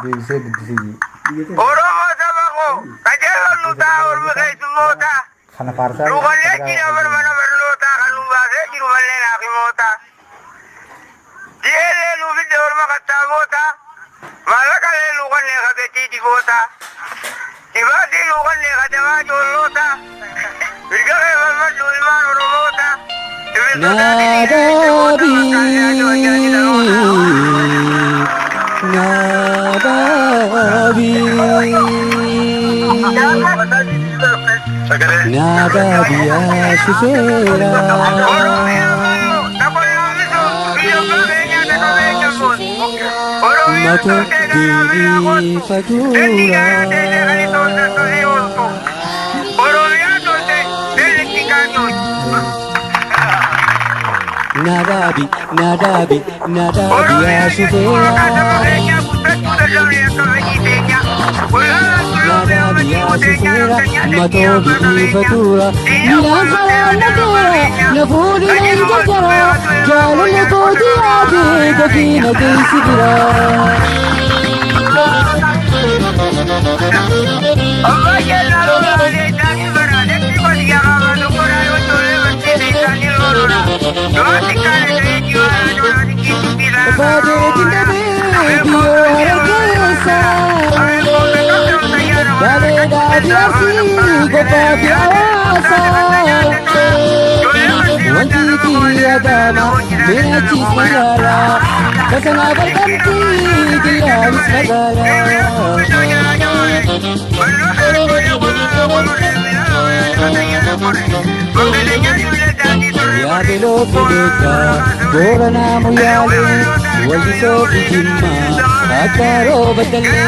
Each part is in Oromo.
deebisee guddisee. Oromoo saba koo qajeelon nu ta'a ormi keessummoota. Kana faarsaa. Luukallee jira mana barnootaa kan nu baasee jiru mallee naafimoota. Ji'eellee nu fidde orma kattaamoota. Maallaqallee luukallee kabeettii diboota. Dhibaatii luukallee kadamaa joolloota. Birgabee falmaddu ilmaan Oromoota. Nadabiya shufera Mato diri fatura Nadabiya shufera Mato diri fatura Milan saranadera Nafuri nangajara Jalan kodi ade Dakina kaisidira Bade tindabe Dio aragesa Bade dadiasi Gopa biawasa Wajiti adama Mera chismayala Kasana berganti Dia misnagala Yadelo pideka Gorana muyale Wajiso pijimma Akaro badale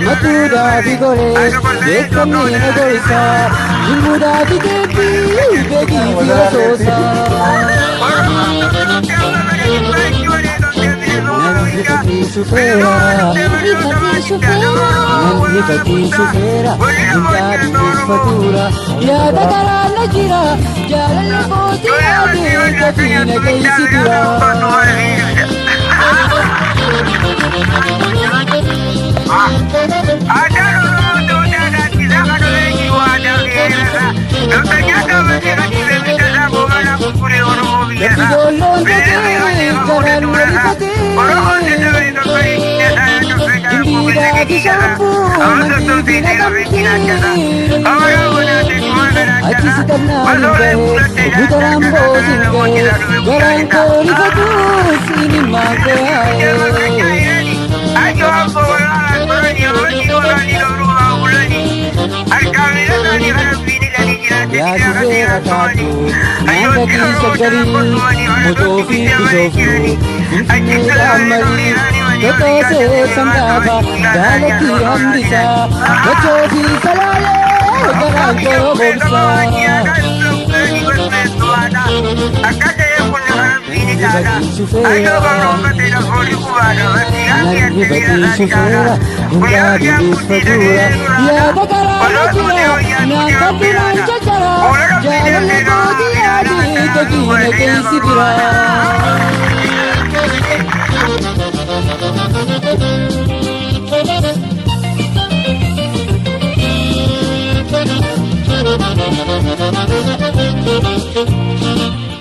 Matuda vigore Dekamina gorisa Jimuda vigepi Begi filososa Nandikati shufera Jindabi misfatura Yada karana jira Jalala koti ade Katina gaisidira Di shampoo, di Achi sitarna ringe, butarambo singe, garanko rifatu, sini mate aaye. Ya shufera kaatu, nangati sakari, mutofi kusofu, infinera amari, Toto se sandaba, dalaki hamdisa, Gachofi salale, garanko bomsa. Nandibati shufera, Punjabi isfatura, Yada karana jira, Nangati ranchachara, Jalale kodi adi, Takina kaisidira.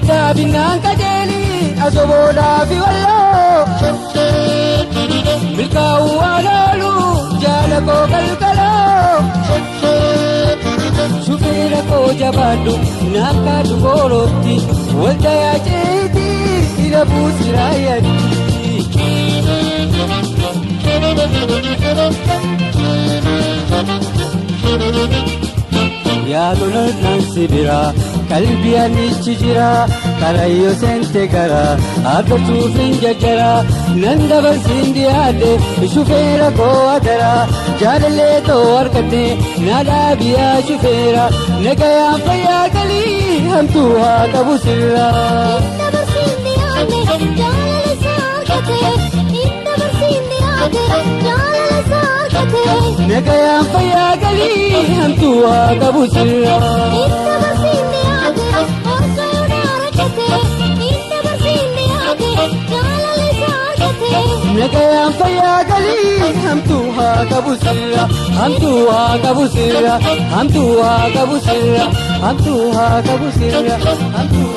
Sabinang kajeli, asoboda viwalo Milkau alalu, jala ko kalkalo Shufera ko jabadu, nakadu goroti Waldaya jeti, ilabu sirayati Yaadona nansibira, kalbiya nichijira, karayo sente gara, agartuuf injajara, nandabar sindi ade, shufera ko adara, jaalalle to harkate, nadaabiya shufera, nagaya fayya gali, hamtu haa qabu sirra. Nandabar sindi ade, jaalalle saarkate, nandabar sindi ade, jaalalle saarkate, nagaya fayya gali, hamtu haa qabu sirra. Nandabar sindi ade, orsa yoona harkate, nandabar sindi ade, jaalalle saarkate. nagayaan fayyaa galii hamtuu haa qabu sirra hamtuu haa qabu sirra hamtuu haa qabu sirra hamtuu haa qabu sirra hamtuu.